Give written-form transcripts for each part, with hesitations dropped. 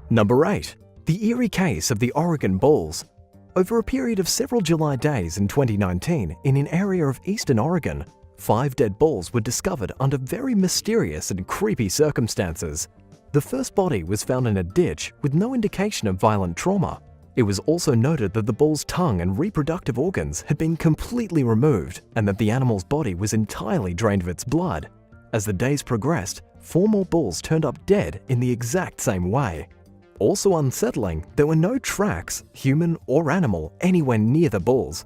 Number 8. The Eerie Case of the Oregon Bulls. Over a period of several July days in 2019, in an area of eastern Oregon, 5 dead bulls were discovered under very mysterious and creepy circumstances. The first body was found in a ditch with no indication of violent trauma. It was also noted that the bull's tongue and reproductive organs had been completely removed and that the animal's body was entirely drained of its blood. As the days progressed, 4 more bulls turned up dead in the exact same way. Also unsettling, there were no tracks, human or animal, anywhere near the bulls.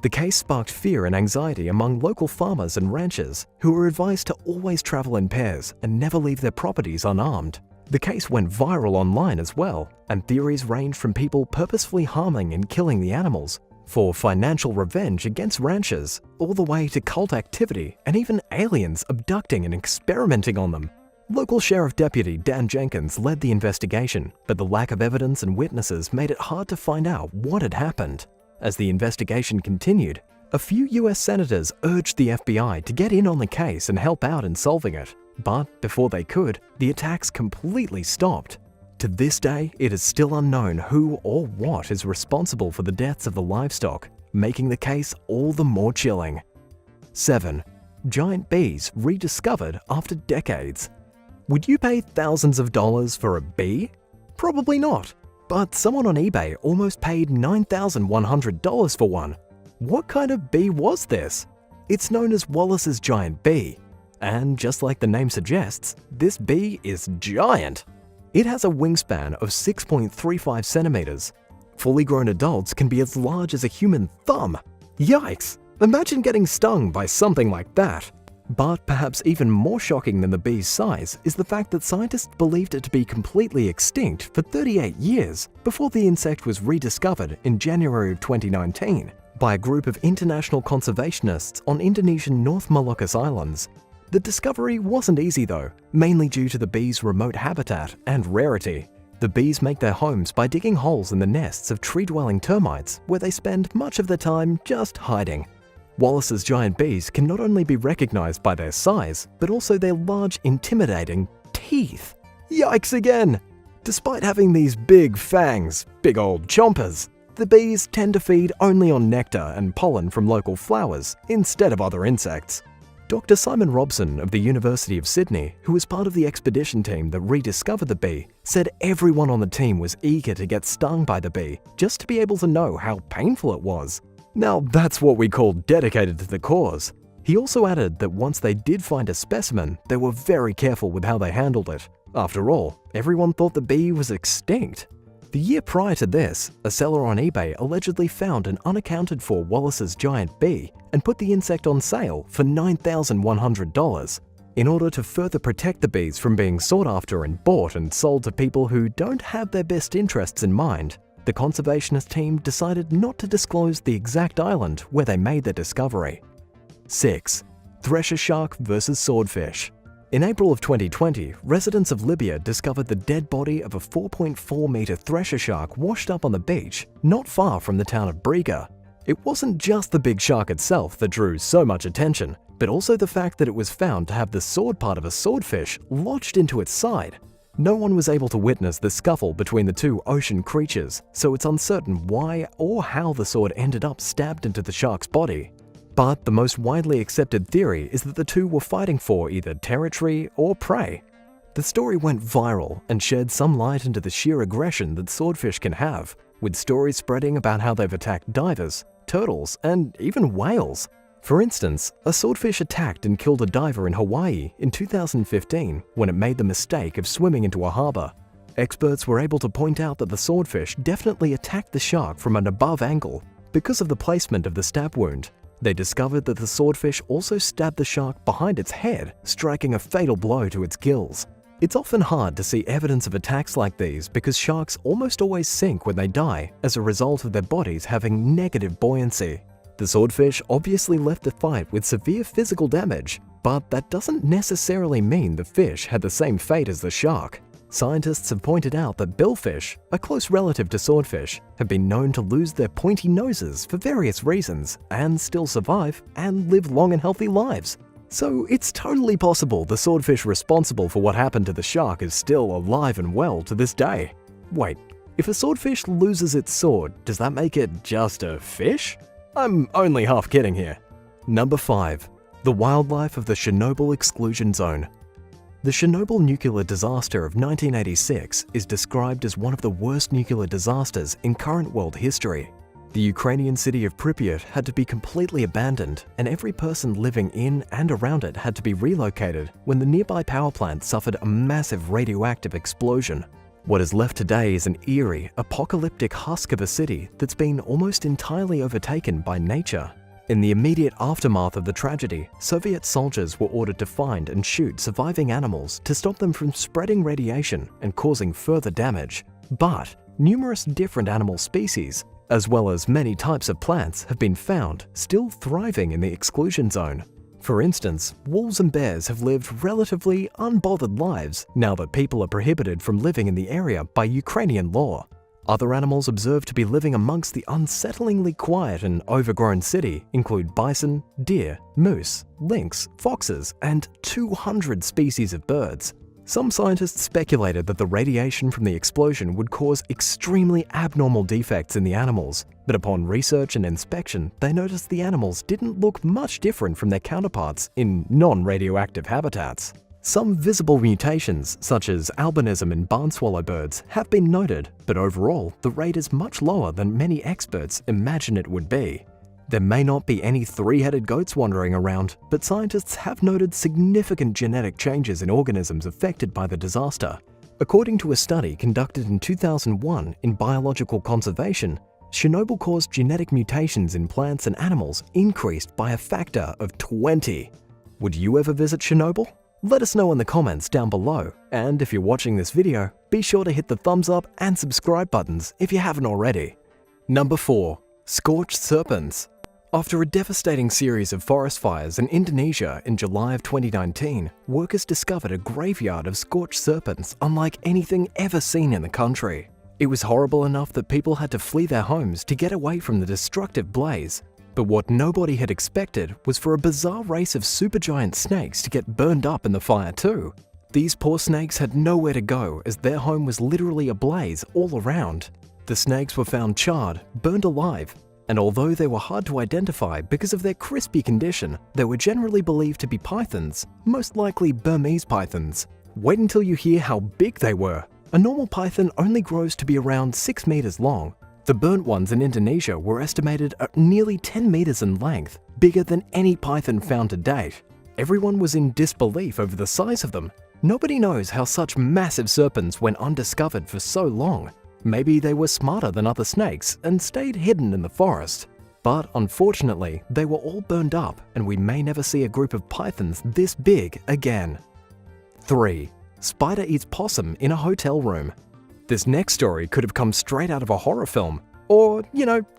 The case sparked fear and anxiety among local farmers and ranchers, who were advised to always travel in pairs and never leave their properties unarmed. The case went viral online as well, and theories ranged from people purposefully harming and killing the animals, for financial revenge against ranchers, all the way to cult activity and even aliens abducting and experimenting on them. Local Sheriff Deputy Dan Jenkins led the investigation, but the lack of evidence and witnesses made it hard to find out what had happened. As the investigation continued, a few US senators urged the FBI to get in on the case and help out in solving it. But before they could, the attacks completely stopped. To this day, it is still unknown who or what is responsible for the deaths of the livestock, making the case all the more chilling. 7. Giant bees rediscovered after decades. Would you pay thousands of dollars for a bee? Probably not, but someone on eBay almost paid $9,100 for one. What kind of bee was this? It's known as Wallace's giant bee. And just like the name suggests, this bee is giant. It has a wingspan of 6.35 centimeters. Fully grown adults can be as large as a human thumb. Yikes! Imagine getting stung by something like that. But perhaps even more shocking than the bee's size is the fact that scientists believed it to be completely extinct for 38 years before the insect was rediscovered in January of 2019 by a group of international conservationists on Indonesian North Moluccas Islands. The discovery wasn't easy though, mainly due to the bees' remote habitat and rarity. The bees make their homes by digging holes in the nests of tree-dwelling termites, where they spend much of their time just hiding. Wallace's giant bees can not only be recognized by their size, but also their large, intimidating teeth. Yikes again! Despite having these big fangs, big old chompers, the bees tend to feed only on nectar and pollen from local flowers instead of other insects. Dr. Simon Robson of the University of Sydney, who was part of the expedition team that rediscovered the bee, said everyone on the team was eager to get stung by the bee just to be able to know how painful it was. Now that's what we call dedicated to the cause. He also added that once they did find a specimen, they were very careful with how they handled it. After all, everyone thought the bee was extinct. The year prior to this, a seller on eBay allegedly found an unaccounted for Wallace's giant bee and put the insect on sale for $9,100. In order to further protect the bees from being sought after and bought and sold to people who don't have their best interests in mind, the conservationist team decided not to disclose the exact island where they made their discovery. 6. Thresher shark versus swordfish. In April of 2020, residents of Libya discovered the dead body of a 4.4-meter thresher shark washed up on the beach, not far from the town of Briga. It wasn't just the big shark itself that drew so much attention, but also the fact that it was found to have the sword part of a swordfish lodged into its side. No one was able to witness the scuffle between the two ocean creatures, so it's uncertain why or how the sword ended up stabbed into the shark's body. But the most widely accepted theory is that the two were fighting for either territory or prey. The story went viral and shed some light into the sheer aggression that swordfish can have, with stories spreading about how they've attacked divers, turtles, and even whales. For instance, a swordfish attacked and killed a diver in Hawaii in 2015 when it made the mistake of swimming into a harbor. Experts were able to point out that the swordfish definitely attacked the shark from an above angle because of the placement of the stab wound. They discovered that the swordfish also stabbed the shark behind its head, striking a fatal blow to its gills. It's often hard to see evidence of attacks like these because sharks almost always sink when they die as a result of their bodies having negative buoyancy. The swordfish obviously left the fight with severe physical damage, but that doesn't necessarily mean the fish had the same fate as the shark. Scientists have pointed out that billfish, a close relative to swordfish, have been known to lose their pointy noses for various reasons and still survive and live long and healthy lives. So it's totally possible the swordfish responsible for what happened to the shark is still alive and well to this day. Wait, if a swordfish loses its sword, does that make it just a fish? I'm only half kidding here. Number 5. The wildlife of the Chernobyl exclusion zone. The Chernobyl nuclear disaster of 1986 is described as one of the worst nuclear disasters in current world history. The Ukrainian city of Pripyat had to be completely abandoned, and every person living in and around it had to be relocated when the nearby power plant suffered a massive radioactive explosion. What is left today is an eerie, apocalyptic husk of a city that's been almost entirely overtaken by nature. In the immediate aftermath of the tragedy, Soviet soldiers were ordered to find and shoot surviving animals to stop them from spreading radiation and causing further damage. But numerous different animal species, as well as many types of plants, have been found still thriving in the exclusion zone. For instance, wolves and bears have lived relatively unbothered lives now that people are prohibited from living in the area by Ukrainian law. Other animals observed to be living amongst the unsettlingly quiet and overgrown city include bison, deer, moose, lynx, foxes, and 200 species of birds. Some scientists speculated that the radiation from the explosion would cause extremely abnormal defects in the animals, but upon research and inspection, they noticed the animals didn't look much different from their counterparts in non-radioactive habitats. Some visible mutations, such as albinism in barn swallow birds, have been noted, but overall, the rate is much lower than many experts imagine it would be. There may not be any three-headed goats wandering around, but scientists have noted significant genetic changes in organisms affected by the disaster. According to a study conducted in 2001 in Biological Conservation, Chernobyl caused genetic mutations in plants and animals increased by a factor of 20. Would you ever visit Chernobyl? Let us know in the comments down below, and if you're watching this video, be sure to hit the thumbs up and subscribe buttons if you haven't already. Number 4. Scorched serpents. After a devastating series of forest fires in Indonesia in July of 2019, workers discovered a graveyard of scorched serpents unlike anything ever seen in the country. It was horrible enough that people had to flee their homes to get away from the destructive blaze. But what nobody had expected was for a bizarre race of supergiant snakes to get burned up in the fire too. These poor snakes had nowhere to go as their home was literally ablaze all around. The snakes were found charred, burned alive, and although they were hard to identify because of their crispy condition, they were generally believed to be pythons, most likely Burmese pythons. Wait until you hear how big they were. A normal python only grows to be around 6 meters long. The burnt ones in Indonesia were estimated at nearly 10 meters in length, bigger than any python found to date. Everyone was in disbelief over the size of them. Nobody knows how such massive serpents went undiscovered for so long. Maybe they were smarter than other snakes and stayed hidden in the forest. But unfortunately, they were all burned up, and we may never see a group of pythons this big again. 3. Spider eats possum in a hotel room. This next story could have come straight out of a horror film, or,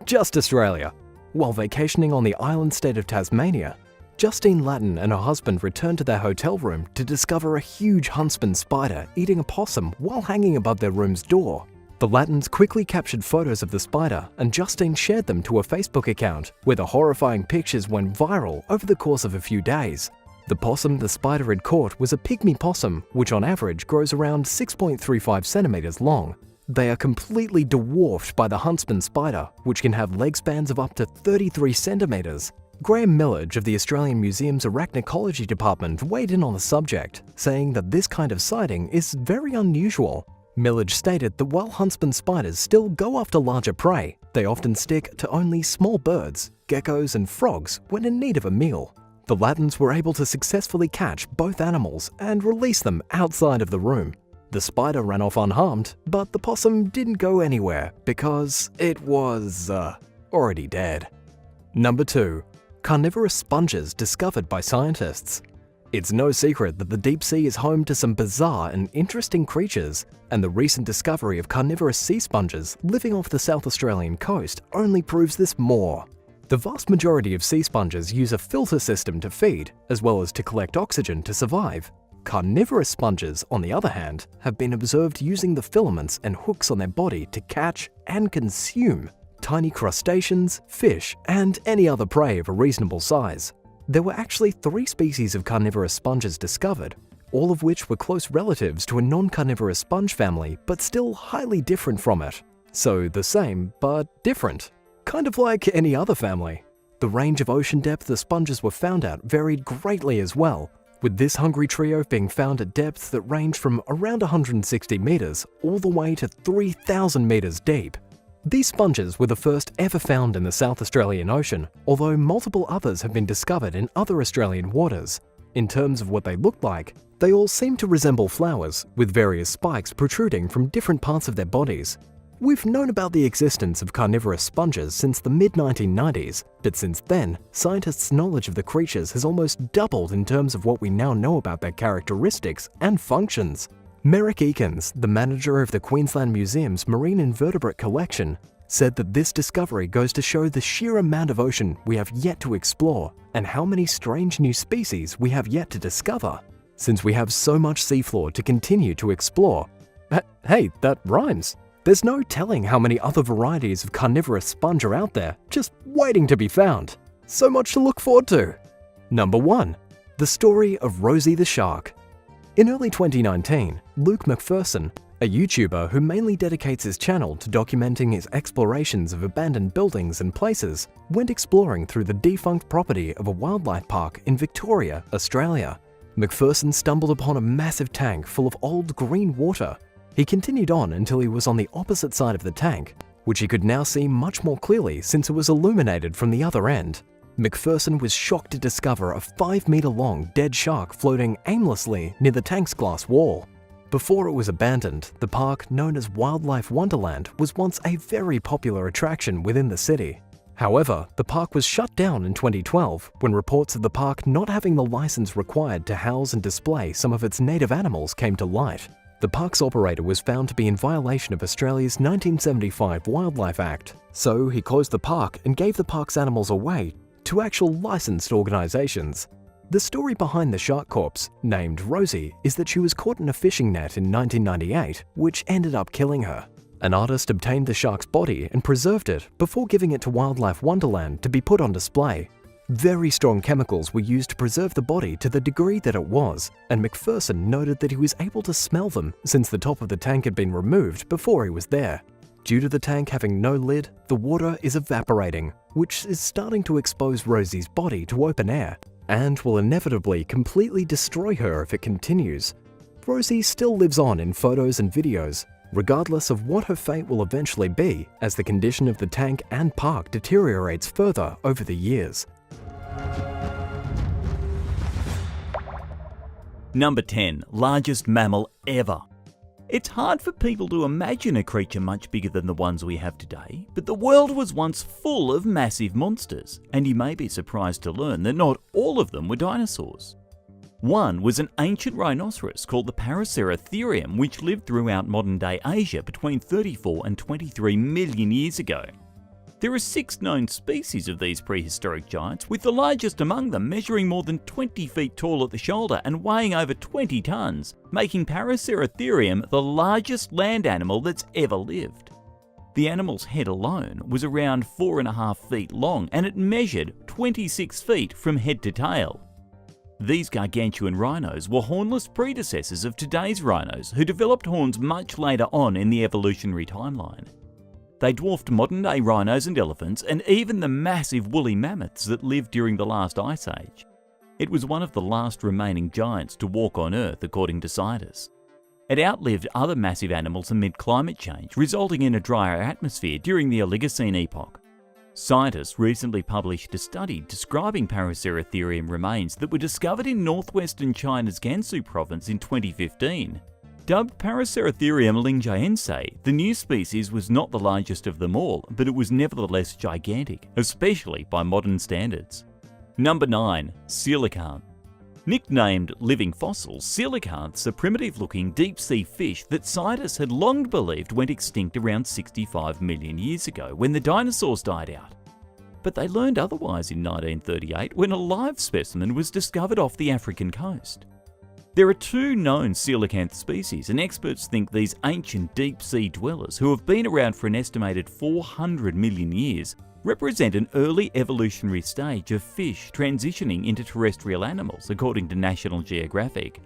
just Australia. While vacationing on the island state of Tasmania, Justine Lattin and her husband returned to their hotel room to discover a huge huntsman spider eating a possum while hanging above their room's door. The Lattins quickly captured photos of the spider, and Justine shared them to a Facebook account, where the horrifying pictures went viral over the course of a few days. The possum the spider had caught was a pygmy possum, which on average grows around 6.35 centimeters long. They are completely dwarfed by the huntsman spider, which can have leg spans of up to 33 centimeters. Graham Millage of the Australian Museum's Arachnology Department weighed in on the subject, saying that this kind of sighting is very unusual. Millage stated that while huntsman spiders still go after larger prey, they often stick to only small birds, geckos, and frogs when in need of a meal. The Lattins were able to successfully catch both animals and release them outside of the room. The spider ran off unharmed, but the possum didn't go anywhere because it was already dead. Number 2. Carnivorous sponges discovered by scientists. It's no secret that the deep sea is home to some bizarre and interesting creatures, and the recent discovery of carnivorous sea sponges living off the South Australian coast only proves this more. The vast majority of sea sponges use a filter system to feed, as well as to collect oxygen to survive. Carnivorous sponges, on the other hand, have been observed using the filaments and hooks on their body to catch and consume tiny crustaceans, fish, and any other prey of a reasonable size. There were actually 3 species of carnivorous sponges discovered: all of which were close relatives to a non-carnivorous sponge family, but still highly different from it. So the same, but different. Kind of like any other family. The range of ocean depth the sponges were found at varied greatly as well, with this hungry trio being found at depths that range from around 160 meters all the way to 3,000 meters deep. These sponges were the first ever found in the South Australian Ocean, although multiple others have been discovered in other Australian waters. In terms of what they looked like, they all seem to resemble flowers, with various spikes protruding from different parts of their bodies. We've known about the existence of carnivorous sponges since the mid-1990s, but since then, scientists' knowledge of the creatures has almost doubled in terms of what we now know about their characteristics and functions. Merrick Eakins, the manager of the Queensland Museum's Marine Invertebrate Collection, said that this discovery goes to show the sheer amount of ocean we have yet to explore and how many strange new species we have yet to discover. Since we have so much seafloor to continue to explore. Hey, that rhymes. There's no telling how many other varieties of carnivorous sponge are out there, just waiting to be found. So much to look forward to. Number 1. The story of Rosie the shark. In early 2019, Luke McPherson, a YouTuber who mainly dedicates his channel to documenting his explorations of abandoned buildings and places, went exploring through the defunct property of a wildlife park in Victoria, Australia. McPherson stumbled upon a massive tank full of old green water. He continued on until he was on the opposite side of the tank, which he could now see much more clearly since it was illuminated from the other end. McPherson was shocked to discover a 5-meter-long dead shark floating aimlessly near the tank's glass wall. Before it was abandoned, the park, known as Wildlife Wonderland, was once a very popular attraction within the city. However, the park was shut down in 2012 when reports of the park not having the license required to house and display some of its native animals came to light. The park's operator was found to be in violation of Australia's 1975 Wildlife Act, so he closed the park and gave the park's animals away to actual licensed organisations. The story behind the shark corpse, named Rosie, is that she was caught in a fishing net in 1998, which ended up killing her. An artist obtained the shark's body and preserved it before giving it to Wildlife Wonderland to be put on display. Very strong chemicals were used to preserve the body to the degree that it was, and McPherson noted that he was able to smell them since the top of the tank had been removed before he was there. Due to the tank having no lid, the water is evaporating, which is starting to expose Rosie's body to open air, and will inevitably completely destroy her if it continues. Rosie still lives on in photos and videos, regardless of what her fate will eventually be as the condition of the tank and park deteriorates further over the years. Number 10. Largest mammal ever. It's hard for people to imagine a creature much bigger than the ones we have today, but the world was once full of massive monsters, and you may be surprised to learn that not all of them were dinosaurs. One was an ancient rhinoceros called the Aetherium, which lived throughout modern-day Asia between 34 and 23 million years ago. There are 6 known species of these prehistoric giants, with the largest among them measuring more than 20 feet tall at the shoulder and weighing over 20 tons, making Aetherium the largest land animal that's ever lived. The animal's head alone was around 4.5 feet long, and it measured 26 feet from head to tail. These gargantuan rhinos were hornless predecessors of today's rhinos, who developed horns much later on in the evolutionary timeline. They dwarfed modern-day rhinos and elephants, and even the massive woolly mammoths that lived during the last ice age. It was one of the last remaining giants to walk on Earth, according to scientists. It outlived other massive animals amid climate change, resulting in a drier atmosphere during the Oligocene epoch. Scientists recently published a study describing Aetherium remains that were discovered in northwestern China's Gansu province in 2015. Dubbed Aetherium lingjiense, the new species was not the largest of them all, but it was nevertheless gigantic, especially by modern standards. Number 9. Coelacanth. Nicknamed living fossils, coelacanths are primitive-looking deep-sea fish that scientists had long believed went extinct around 65 million years ago when the dinosaurs died out. But they learned otherwise in 1938 when a live specimen was discovered off the African coast. There are 2 known coelacanth species, and experts think these ancient deep-sea dwellers, who have been around for an estimated 400 million years, represent an early evolutionary stage of fish transitioning into terrestrial animals, according to National Geographic.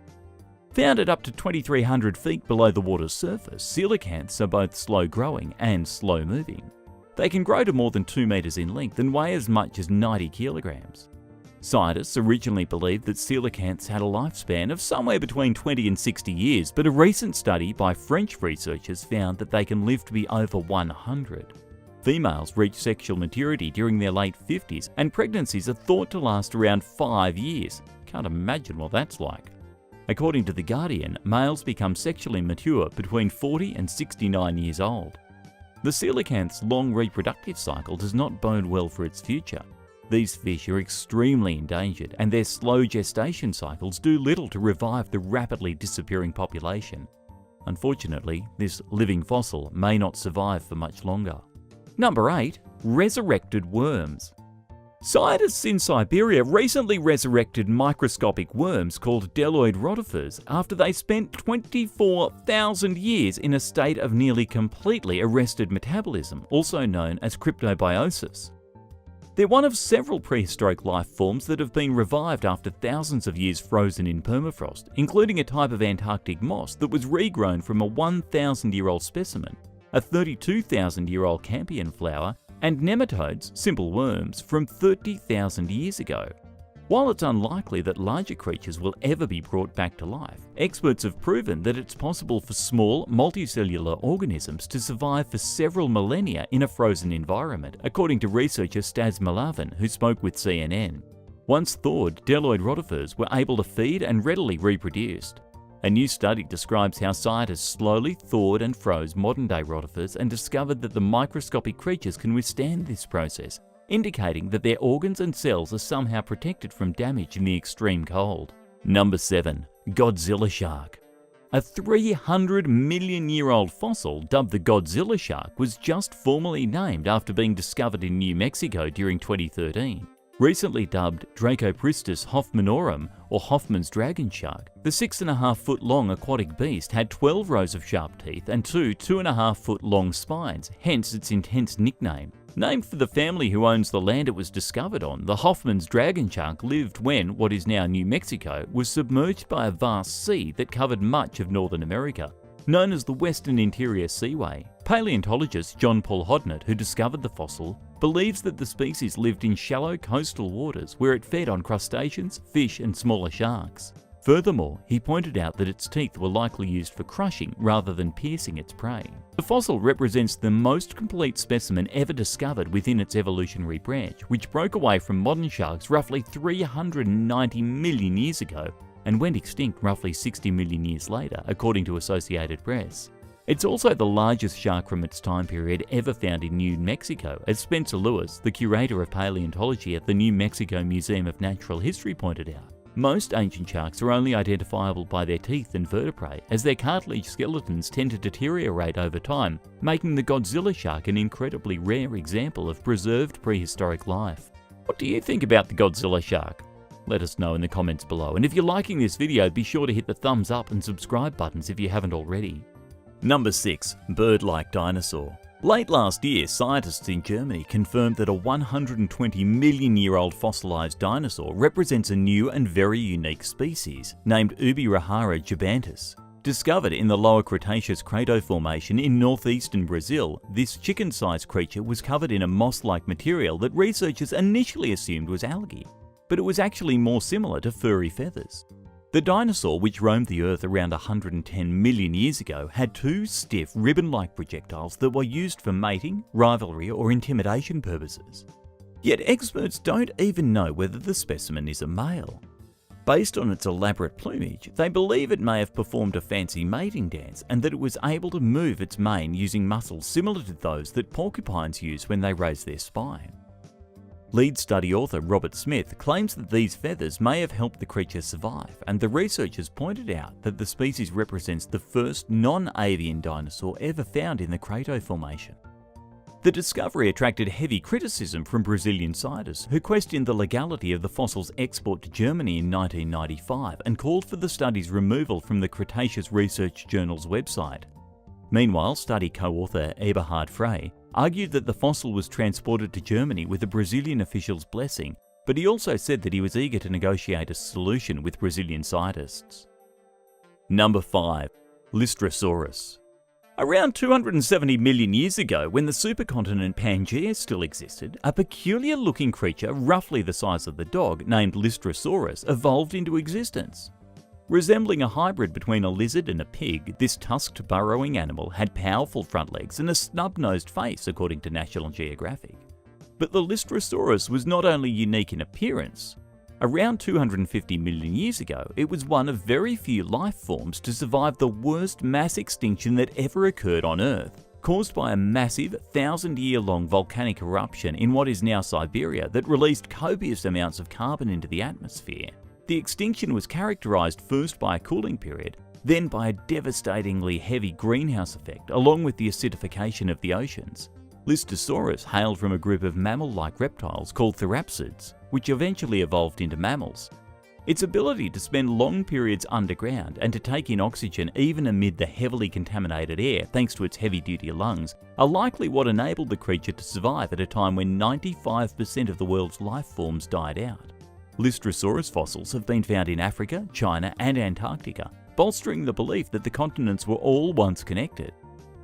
Found at up to 2,300 feet below the water's surface, coelacanths are both slow-growing and slow-moving. They can grow to more than 2 meters in length and weigh as much as 90 kilograms. Scientists originally believed that coelacanths had a lifespan of somewhere between 20 and 60 years, but a recent study by French researchers found that they can live to be over 100. Females reach sexual maturity during their late 50s, and pregnancies are thought to last around 5 years. Can't imagine what that's like. According to The Guardian, males become sexually mature between 40 and 69 years old. The coelacanth's long reproductive cycle does not bode well for its future. These fish are extremely endangered, and their slow gestation cycles do little to revive the rapidly disappearing population. Unfortunately, this living fossil may not survive for much longer. Number 8. Resurrected worms. Scientists in Siberia recently resurrected microscopic worms called bdelloid rotifers after they spent 24,000 years in a state of nearly completely arrested metabolism, also known as cryptobiosis. They're one of several prehistoric life forms that have been revived after thousands of years frozen in permafrost, including a type of Antarctic moss that was regrown from a 1,000-year-old specimen, a 32,000-year-old campion flower, and nematodes, simple worms, from 30,000 years ago. While it's unlikely that larger creatures will ever be brought back to life, experts have proven that it's possible for small, multicellular organisms to survive for several millennia in a frozen environment, according to researcher Stas Malavan, who spoke with CNN. Once thawed, bdelloid rotifers were able to feed and readily reproduced. A new study describes how scientists slowly thawed and froze modern-day rotifers and discovered that the microscopic creatures can withstand this process, indicating that their organs and cells are somehow protected from damage in the extreme cold. Number 7. Godzilla shark. A 300-million-year-old fossil dubbed the Godzilla shark was just formally named after being discovered in New Mexico during 2013. Recently dubbed Dracopristis hoffmanorum, or Hoffman's dragon shark, the 6.5-foot-long aquatic beast had 12 rows of sharp teeth and 2.5-foot-long spines, hence its intense nickname. Named for the family who owns the land it was discovered on, the Hoffman's dragon shark lived when what is now New Mexico was submerged by a vast sea that covered much of Northern America. Known as the Western Interior Seaway, paleontologist John Paul Hodnett, who discovered the fossil, believes that the species lived in shallow coastal waters where it fed on crustaceans, fish and smaller sharks. Furthermore, he pointed out that its teeth were likely used for crushing rather than piercing its prey. The fossil represents the most complete specimen ever discovered within its evolutionary branch, which broke away from modern sharks roughly 390 million years ago and went extinct roughly 60 million years later, according to Associated Press. It's also the largest shark from its time period ever found in New Mexico, as Spencer Lewis, the curator of paleontology at the New Mexico Museum of Natural History, pointed out. Most ancient sharks are only identifiable by their teeth and vertebrae, as their cartilage skeletons tend to deteriorate over time, making the Godzilla shark an incredibly rare example of preserved prehistoric life. What do you think about the Godzilla shark? Let us know in the comments below, and if you're liking this video, be sure to hit the thumbs up and subscribe buttons if you haven't already. Number 6. Birdlike dinosaur. Late last year, scientists in Germany confirmed that a 120-million-year-old fossilized dinosaur represents a new and very unique species, named Ubirahara giganteus. Discovered in the Lower Cretaceous Crato Formation in northeastern Brazil, this chicken-sized creature was covered in a moss-like material that researchers initially assumed was algae, but it was actually more similar to furry feathers. The dinosaur, which roamed the Earth around 110 million years ago, had 2 stiff, ribbon-like projectiles that were used for mating, rivalry, or intimidation purposes. Yet experts don't even know whether the specimen is a male. Based on its elaborate plumage, they believe it may have performed a fancy mating dance and that it was able to move its mane using muscles similar to those that porcupines use when they raise their spine. Lead study author Robert Smith claims that these feathers may have helped the creature survive, and the researchers pointed out that the species represents the first non-avian dinosaur ever found in the Crato Formation. The discovery attracted heavy criticism from Brazilian scientists who questioned the legality of the fossil's export to Germany in 1995 and called for the study's removal from the Cretaceous Research Journal's website. Meanwhile, study co-author Eberhard Frey argued that the fossil was transported to Germany with a Brazilian official's blessing, but he also said that he was eager to negotiate a solution with Brazilian scientists. Number 5. Lystrosaurus. Around 270 million years ago, when the supercontinent Pangaea still existed, a peculiar-looking creature roughly the size of the dog named Lystrosaurus evolved into existence. Resembling a hybrid between a lizard and a pig, this tusked burrowing animal had powerful front legs and a snub-nosed face, according to National Geographic. But the Lystrosaurus was not only unique in appearance. Around 250 million years ago, it was one of very few life forms to survive the worst mass extinction that ever occurred on Earth, caused by a massive 1,000-year-long volcanic eruption in what is now Siberia that released copious amounts of carbon into the atmosphere. The extinction was characterized first by a cooling period, then by a devastatingly heavy greenhouse effect, along with the acidification of the oceans. Lystrosaurus hailed from a group of mammal-like reptiles called therapsids, which eventually evolved into mammals. Its ability to spend long periods underground and to take in oxygen even amid the heavily contaminated air thanks to its heavy-duty lungs are likely what enabled the creature to survive at a time when 95% of the world's life forms died out. Lystrosaurus fossils have been found in Africa, China and Antarctica, bolstering the belief that the continents were all once connected.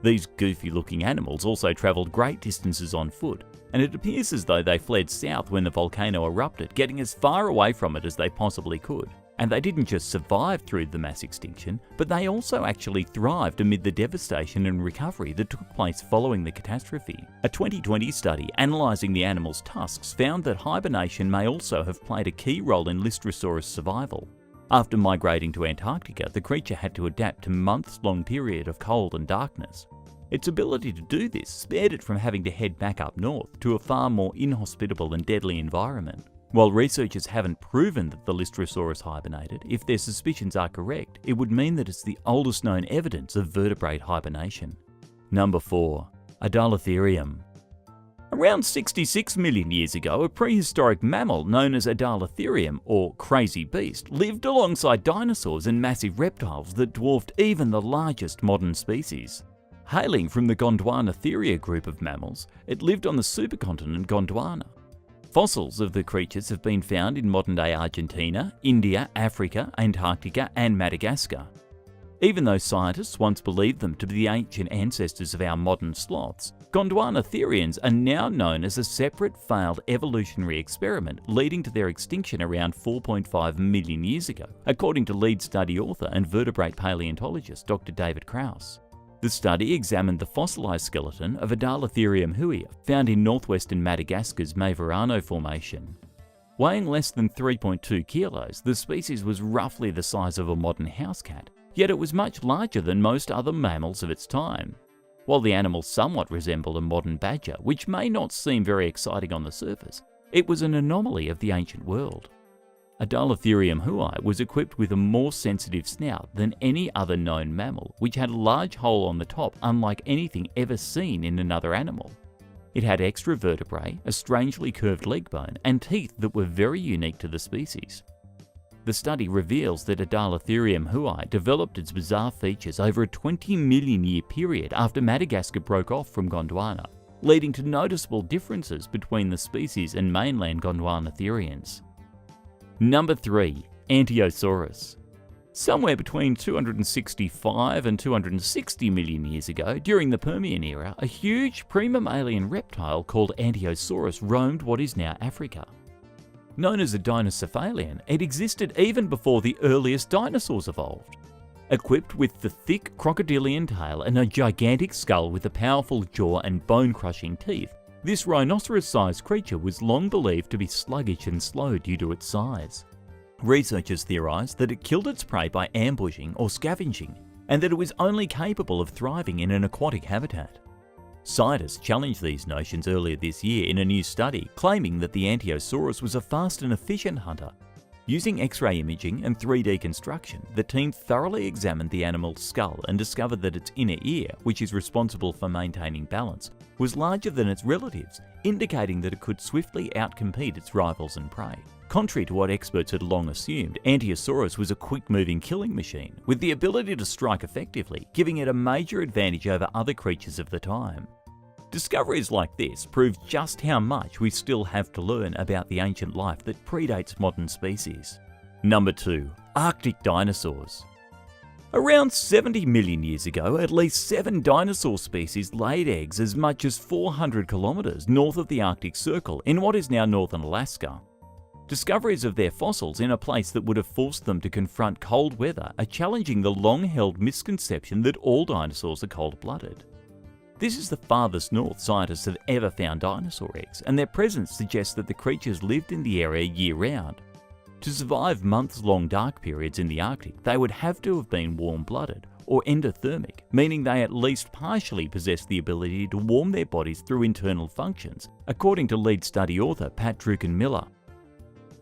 These goofy-looking animals also travelled great distances on foot, and it appears as though they fled south when the volcano erupted, getting as far away from it as they possibly could. And they didn't just survive through the mass extinction, but they also actually thrived amid the devastation and recovery that took place following the catastrophe. A 2020 study analysing the animal's tusks found that hibernation may also have played a key role in Lystrosaurus' survival. After migrating to Antarctica, the creature had to adapt to a months-long period of cold and darkness. Its ability to do this spared it from having to head back up north to a far more inhospitable and deadly environment. While researchers haven't proven that the Lystrosaurus hibernated, if their suspicions are correct, it would mean that it's the oldest known evidence of vertebrate hibernation. Number 4. Aetherium. Around 66 million years ago, a prehistoric mammal known as Aetherium, or crazy beast, lived alongside dinosaurs and massive reptiles that dwarfed even the largest modern species. Hailing from the Gondwanatheria group of mammals, it lived on the supercontinent Gondwana. Fossils of the creatures have been found in modern-day Argentina, India, Africa, Antarctica and Madagascar. Even though scientists once believed them to be the ancient ancestors of our modern sloths, Gondwanatherians are now known as a separate failed evolutionary experiment leading to their extinction around 4.5 million years ago, according to lead study author and vertebrate paleontologist Dr. David Krause. The study examined the fossilised skeleton of Aetherium hui, found in northwestern Madagascar's Maverano Formation. Weighing less than 3.2 kilos, the species was roughly the size of a modern house cat, yet it was much larger than most other mammals of its time. While the animal somewhat resembled a modern badger, which may not seem very exciting on the surface, it was an anomaly of the ancient world. Aetherium hui was equipped with a more sensitive snout than any other known mammal, which had a large hole on the top unlike anything ever seen in another animal. It had extra vertebrae, a strangely curved leg bone, and teeth that were very unique to the species. The study reveals that Aetherium hui developed its bizarre features over a 20 million year period after Madagascar broke off from Gondwana, leading to noticeable differences between the species and mainland Gondwanatherians. Number 3. Anteosaurus. Somewhere between 265 and 260 million years ago, during the Permian era, a huge pre-mammalian reptile called Anteosaurus roamed what is now Africa. Known as a dinocephalian, it existed even before the earliest dinosaurs evolved. Equipped with the thick crocodilian tail and a gigantic skull with a powerful jaw and bone-crushing teeth, this rhinoceros-sized creature was long believed to be sluggish and slow due to its size. Researchers theorized that it killed its prey by ambushing or scavenging, and that it was only capable of thriving in an aquatic habitat. Scientists challenged these notions earlier this year in a new study, claiming that the Anteosaurus was a fast and efficient hunter. Using X-ray imaging and 3D construction, the team thoroughly examined the animal's skull and discovered that its inner ear, which is responsible for maintaining balance, was larger than its relatives, indicating that it could swiftly outcompete its rivals and prey. Contrary to what experts had long assumed, Anteosaurus was a quick-moving killing machine, with the ability to strike effectively, giving it a major advantage over other creatures of the time. Discoveries like this prove just how much we still have to learn about the ancient life that predates modern species. Number 2. Arctic dinosaurs. Around 70 million years ago, at least 7 dinosaur species laid eggs as much as 400 kilometers north of the Arctic Circle in what is now northern Alaska. Discoveries of their fossils in a place that would have forced them to confront cold weather are challenging the long-held misconception that all dinosaurs are cold-blooded. This is the farthest north scientists have ever found dinosaur eggs, and their presence suggests that the creatures lived in the area year-round. To survive months-long dark periods in the Arctic, they would have to have been warm-blooded, or endothermic, meaning they at least partially possessed the ability to warm their bodies through internal functions, according to lead study author Pat Drucken-Miller.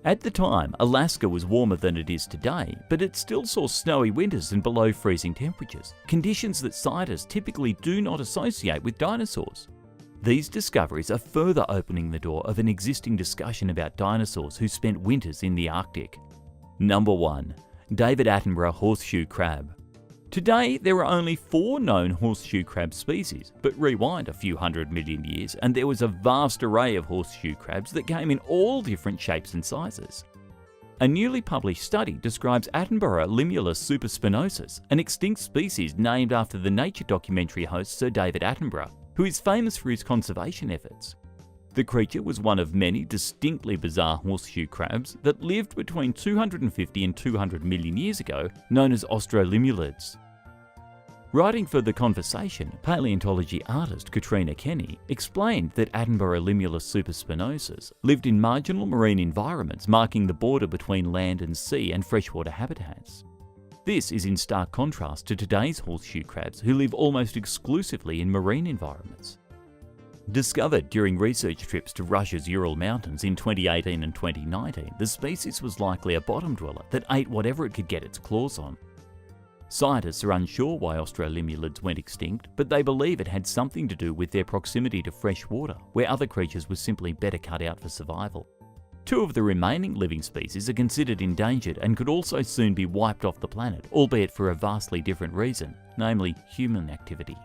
At the time, Alaska was warmer than it is today, but it still saw snowy winters and below freezing temperatures, conditions that scientists typically do not associate with dinosaurs. These discoveries are further opening the door of an existing discussion about dinosaurs who spent winters in the Arctic. Number 1. David Attenborough horseshoe crab. Today, there are only 4 known horseshoe crab species, but rewind a few hundred million years and there was a vast array of horseshoe crabs that came in all different shapes and sizes. A newly published study describes Attenborough limulus superspinosus, an extinct species named after the nature documentary host Sir David Attenborough, who is famous for his conservation efforts. The creature was one of many distinctly bizarre horseshoe crabs that lived between 250 and 200 million years ago, known as australimulids. Writing for The Conversation, paleontology artist Katrina Kenny explained that Attenborough limulus superspinosus lived in marginal marine environments marking the border between land and sea and freshwater habitats. This is in stark contrast to today's horseshoe crabs who live almost exclusively in marine environments. Discovered during research trips to Russia's Ural Mountains in 2018 and 2019, the species was likely a bottom dweller that ate whatever it could get its claws on. Scientists are unsure why australimulids went extinct, but they believe it had something to do with their proximity to fresh water, where other creatures were simply better cut out for survival. 2 of the remaining living species are considered endangered and could also soon be wiped off the planet, albeit for a vastly different reason, namely human activity.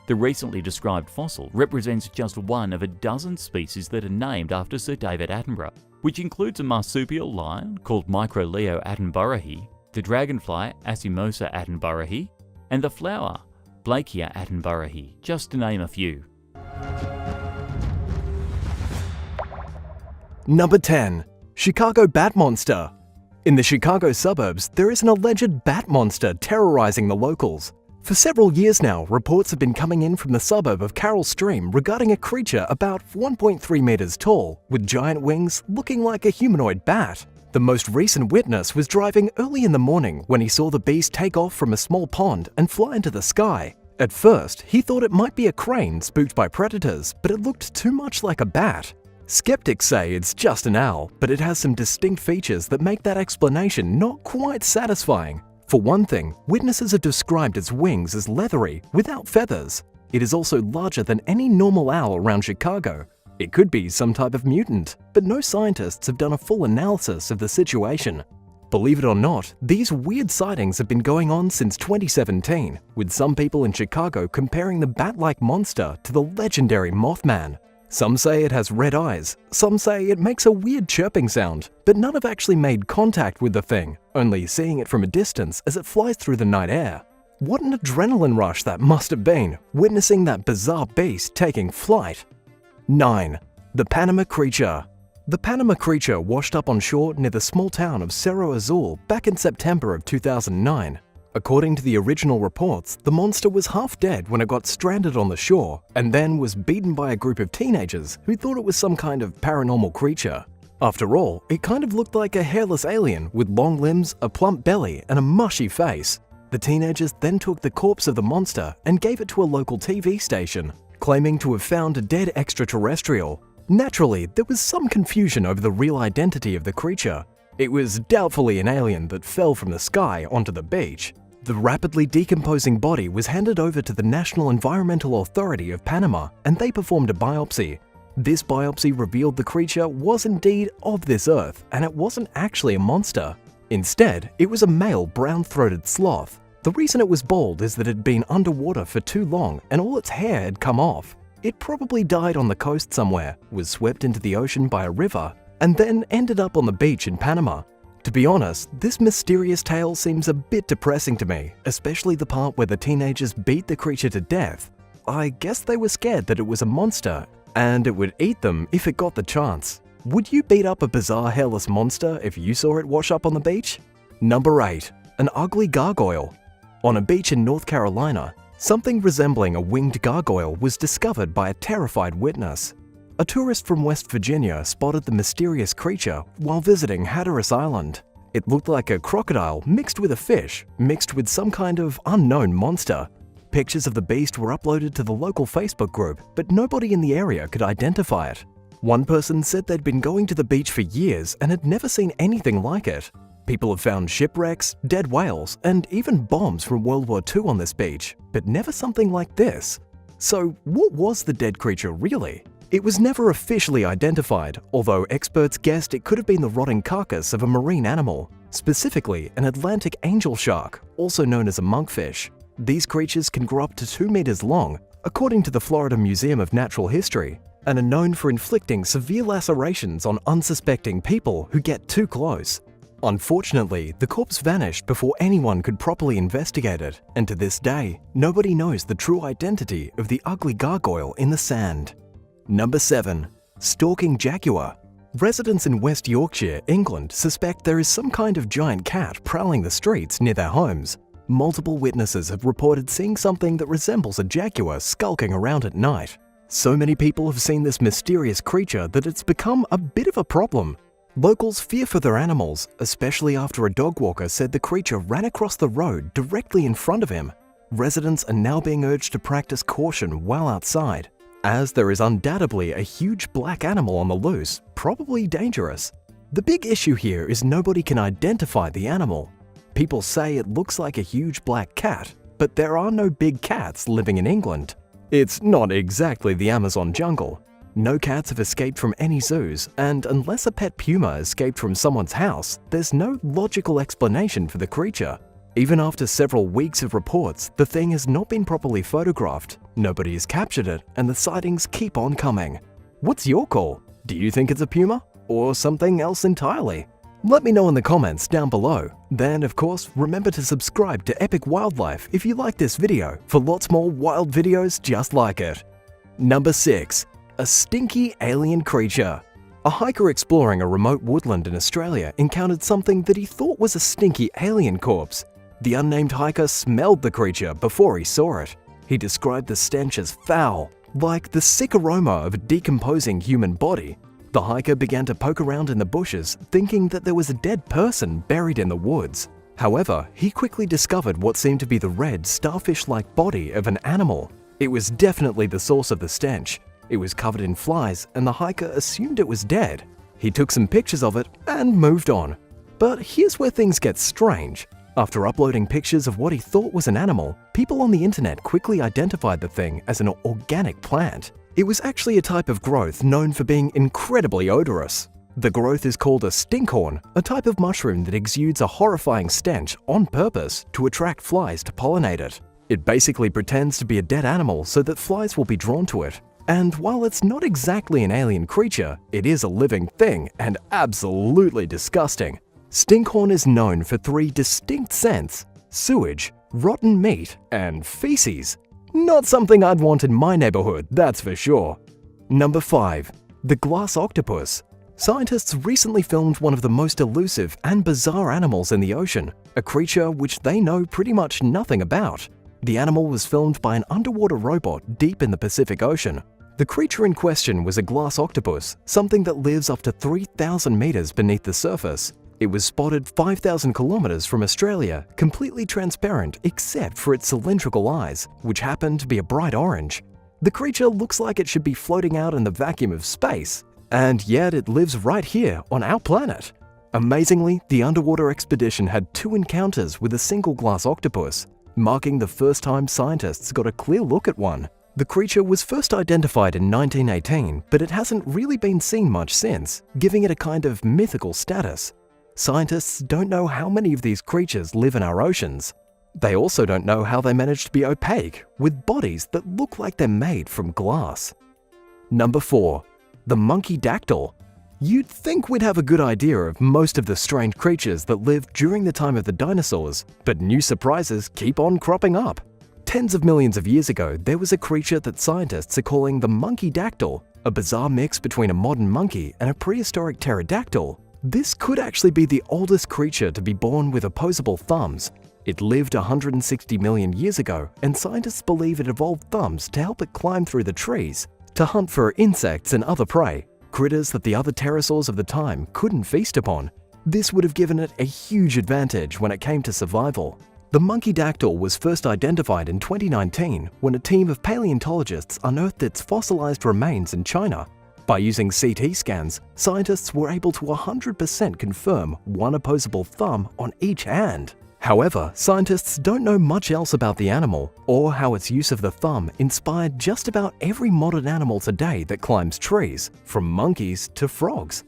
The recently described fossil represents just one of a dozen species that are named after Sir David Attenborough, which includes a marsupial lion called Microleo attenboroughii, the dragonfly Asymosa attenboroughii, and the flower Blakea attenboroughii, just to name a few. Number 10. Chicago Bat Monster. In the Chicago suburbs, there is an alleged bat monster terrorizing the locals. For several years now, reports have been coming in from the suburb of Carroll Stream regarding a creature about 1.3 meters tall, with giant wings looking like a humanoid bat. The most recent witness was driving early in the morning when he saw the beast take off from a small pond and fly into the sky. At first, he thought it might be a crane spooked by predators, but it looked too much like a bat. Skeptics say it's just an owl, but it has some distinct features that make that explanation not quite satisfying. For one thing, witnesses have described its wings as leathery, without feathers. It is also larger than any normal owl around Chicago. It could be some type of mutant, but no scientists have done a full analysis of the situation. Believe it or not, these weird sightings have been going on since 2017, with some people in Chicago comparing the bat-like monster to the legendary Mothman. Some say it has red eyes, some say it makes a weird chirping sound, but none have actually made contact with the thing, only seeing it from a distance as it flies through the night air. What an adrenaline rush that must have been, witnessing that bizarre beast taking flight. 9. The Panama Creature. The Panama Creature washed up on shore near the small town of Cerro Azul back in September of 2009. According to the original reports, the monster was half dead when it got stranded on the shore and then was beaten by a group of teenagers who thought it was some kind of paranormal creature. After all, it kind of looked like a hairless alien with long limbs, a plump belly, and a mushy face. The teenagers then took the corpse of the monster and gave it to a local TV station, claiming to have found a dead extraterrestrial. Naturally, there was some confusion over the real identity of the creature. It was doubtfully an alien that fell from the sky onto the beach. The rapidly decomposing body was handed over to the National Environmental Authority of Panama, and they performed a biopsy. This biopsy revealed the creature was indeed of this earth, and it wasn't actually a monster. Instead, it was a male brown-throated sloth. The reason it was bald is that it had been underwater for too long and all its hair had come off. It probably died on the coast somewhere, was swept into the ocean by a river, and then ended up on the beach in Panama. To be honest, this mysterious tale seems a bit depressing to me, especially the part where the teenagers beat the creature to death. I guess they were scared that it was a monster, and it would eat them if it got the chance. Would you beat up a bizarre hairless monster if you saw it wash up on the beach? Number 8. An ugly gargoyle. On a beach in North Carolina, something resembling a winged gargoyle was discovered by a terrified witness. A tourist from West Virginia spotted the mysterious creature while visiting Hatteras Island. It looked like a crocodile mixed with a fish, mixed with some kind of unknown monster. Pictures of the beast were uploaded to the local Facebook group, but nobody in the area could identify it. One person said they'd been going to the beach for years and had never seen anything like it. People have found shipwrecks, dead whales, and even bombs from World War II on this beach, but never something like this. So what was the dead creature really? It was never officially identified, although experts guessed it could have been the rotting carcass of a marine animal, specifically an Atlantic angel shark, also known as a monkfish. These creatures can grow up to 2 meters long, according to the Florida Museum of Natural History, and are known for inflicting severe lacerations on unsuspecting people who get too close. Unfortunately, the corpse vanished before anyone could properly investigate it, and to this day, nobody knows the true identity of the ugly gargoyle in the sand. Number 7. Stalking Jagua. Residents in West Yorkshire, England suspect there is some kind of giant cat prowling the streets near their homes. Multiple witnesses have reported seeing something that resembles a jaguar skulking around at night. So many people have seen this mysterious creature that it's become a bit of a problem. Locals fear for their animals, especially after a dog walker said the creature ran across the road directly in front of him. Residents are now being urged to practice caution while outside, as there is undoubtedly a huge black animal on the loose, probably dangerous. The big issue here is nobody can identify the animal. People say it looks like a huge black cat, but there are no big cats living in England. It's not exactly the Amazon jungle. No cats have escaped from any zoos, and unless a pet puma escaped from someone's house, there's no logical explanation for the creature. Even after several weeks of reports, the thing has not been properly photographed, nobody has captured it, and the sightings keep on coming. What's your call? Do you think it's a puma? Or something else entirely? Let me know in the comments down below. Then, of course, remember to subscribe to Epic Wildlife if you like this video for lots more wild videos just like it. Number 6. A stinky alien creature. A hiker exploring a remote woodland in Australia encountered something that he thought was a stinky alien corpse. The unnamed hiker smelled the creature before he saw it. He described the stench as foul, like the sick aroma of a decomposing human body. The hiker began to poke around in the bushes, thinking that there was a dead person buried in the woods. However, he quickly discovered what seemed to be the red, starfish-like body of an animal. It was definitely the source of the stench. It was covered in flies, and the hiker assumed it was dead. He took some pictures of it and moved on. But here's where things get strange. After uploading pictures of what he thought was an animal, people on the internet quickly identified the thing as an organic plant. It was actually a type of growth known for being incredibly odorous. The growth is called a stinkhorn, a type of mushroom that exudes a horrifying stench on purpose to attract flies to pollinate it. It basically pretends to be a dead animal so that flies will be drawn to it. And while it's not exactly an alien creature, it is a living thing and absolutely disgusting. Stinkhorn is known for 3 distinct scents: sewage, rotten meat, and feces. Not something I'd want in my neighborhood, that's for sure. Number 5. The glass octopus. Scientists recently filmed one of the most elusive and bizarre animals in the ocean, a creature which they know pretty much nothing about. The animal was filmed by an underwater robot deep in the Pacific Ocean. The creature in question was a glass octopus, something that lives up to 3,000 meters beneath the surface. It was spotted 5,000 kilometers from Australia, completely transparent except for its cylindrical eyes, which happen to be a bright orange. The creature looks like it should be floating out in the vacuum of space, and yet it lives right here on our planet. Amazingly, the underwater expedition had 2 encounters with a single glass octopus, marking the first time scientists got a clear look at one. The creature was first identified in 1918, but it hasn't really been seen much since, giving it a kind of mythical status. Scientists don't know how many of these creatures live in our oceans. They also don't know how they manage to be opaque, with bodies that look like they're made from glass. Number 4. The monkey dactyl. You'd think we'd have a good idea of most of the strange creatures that lived during the time of the dinosaurs, but new surprises keep on cropping up. Tens of millions of years ago, there was a creature that scientists are calling the monkey dactyl, a bizarre mix between a modern monkey and a prehistoric pterodactyl. This could actually be the oldest creature to be born with opposable thumbs. It lived 160 million years ago, and scientists believe it evolved thumbs to help it climb through the trees, to hunt for insects and other prey, critters that the other pterosaurs of the time couldn't feast upon. This would have given it a huge advantage when it came to survival. The monkey dactyl was first identified in 2019 when a team of paleontologists unearthed its fossilized remains in China. By using CT scans, scientists were able to 100% confirm one opposable thumb on each hand. However, scientists don't know much else about the animal or how its use of the thumb inspired just about every modern animal today that climbs trees, from monkeys to frogs.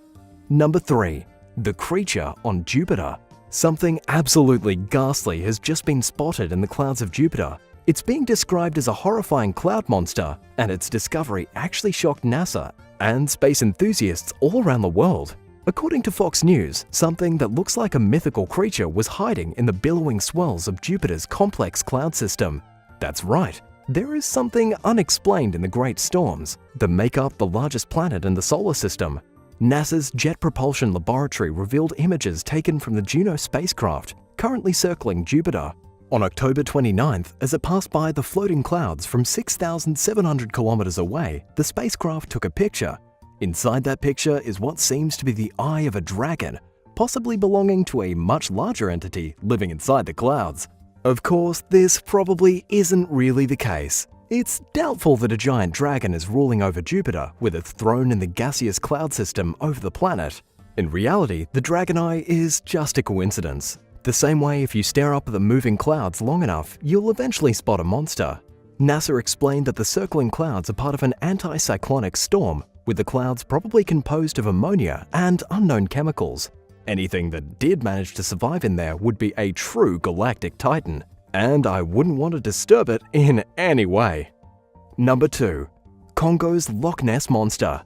Number 3. The creature on Jupiter. Something absolutely ghastly has just been spotted in the clouds of Jupiter. It's being described as a horrifying cloud monster, and its discovery actually shocked NASA and space enthusiasts all around the world. According to Fox News, something that looks like a mythical creature was hiding in the billowing swells of Jupiter's complex cloud system. That's right, there is something unexplained in the great storms that make up the largest planet in the solar system. NASA's Jet Propulsion Laboratory revealed images taken from the Juno spacecraft, currently circling Jupiter. On October 29th, as it passed by the floating clouds from 6,700 kilometers away, the spacecraft took a picture. Inside that picture is what seems to be the eye of a dragon, possibly belonging to a much larger entity living inside the clouds. Of course, this probably isn't really the case. It's doubtful that a giant dragon is ruling over Jupiter with its throne in the gaseous cloud system over the planet. In reality, the dragon eye is just a coincidence. The same way if you stare up at the moving clouds long enough, you'll eventually spot a monster. NASA explained that the circling clouds are part of an anticyclonic storm, with the clouds probably composed of ammonia and unknown chemicals. Anything that did manage to survive in there would be a true galactic titan, and I wouldn't want to disturb it in any way. Number 2. Congos Loch Ness Monster.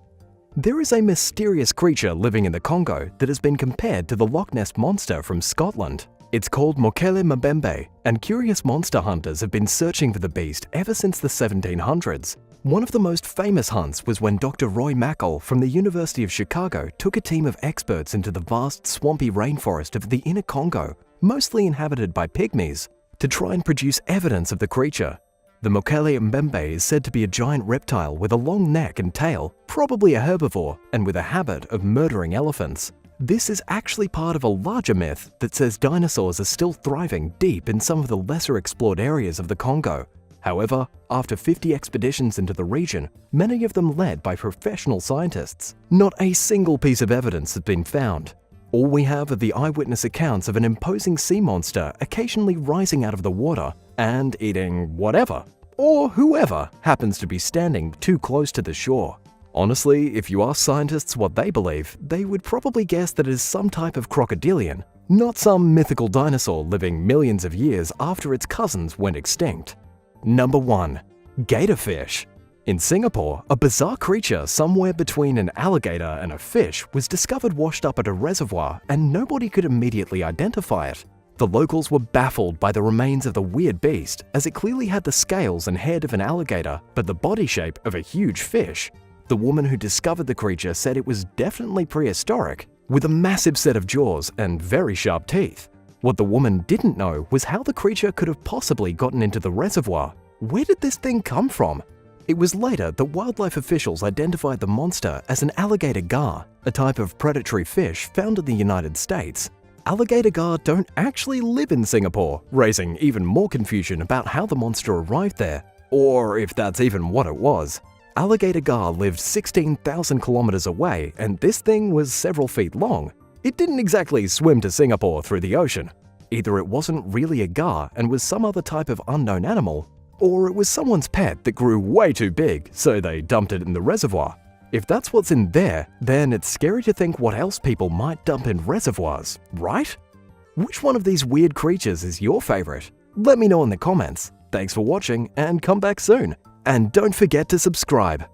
There is a mysterious creature living in the Congo that has been compared to the Loch Ness Monster from Scotland. It's called Mokele Mbembe, and curious monster hunters have been searching for the beast ever since the 1700s. One of the most famous hunts was when Dr. Roy Mackall from the University of Chicago took a team of experts into the vast swampy rainforest of the inner Congo, mostly inhabited by pygmies, to try and produce evidence of the creature. The Mokele Mbembe is said to be a giant reptile with a long neck and tail, probably a herbivore, and with a habit of murdering elephants. This is actually part of a larger myth that says dinosaurs are still thriving deep in some of the lesser explored areas of the Congo. However, after 50 expeditions into the region, many of them led by professional scientists, not a single piece of evidence has been found. All we have are the eyewitness accounts of an imposing sea monster occasionally rising out of the water and eating whatever, or whoever happens to be standing too close to the shore. Honestly, if you ask scientists what they believe, they would probably guess that it is some type of crocodilian, not some mythical dinosaur living millions of years after its cousins went extinct. Number 1. Gator fish. In Singapore, a bizarre creature somewhere between an alligator and a fish was discovered washed up at a reservoir, and nobody could immediately identify it. The locals were baffled by the remains of the weird beast, as it clearly had the scales and head of an alligator but the body shape of a huge fish. The woman who discovered the creature said it was definitely prehistoric, with a massive set of jaws and very sharp teeth. What the woman didn't know was how the creature could have possibly gotten into the reservoir. Where did this thing come from? It was later that wildlife officials identified the monster as an alligator gar, a type of predatory fish found in the United States. Alligator gar don't actually live in Singapore, raising even more confusion about how the monster arrived there, or if that's even what it was. Alligator gar lived 16,000 kilometers away, and this thing was several feet long. It didn't exactly swim to Singapore through the ocean. Either it wasn't really a gar and was some other type of unknown animal, or it was someone's pet that grew way too big, so they dumped it in the reservoir. If that's what's in there, then it's scary to think what else people might dump in reservoirs, right? Which one of these weird creatures is your favorite? Let me know in the comments. Thanks for watching, and come back soon. And don't forget to subscribe.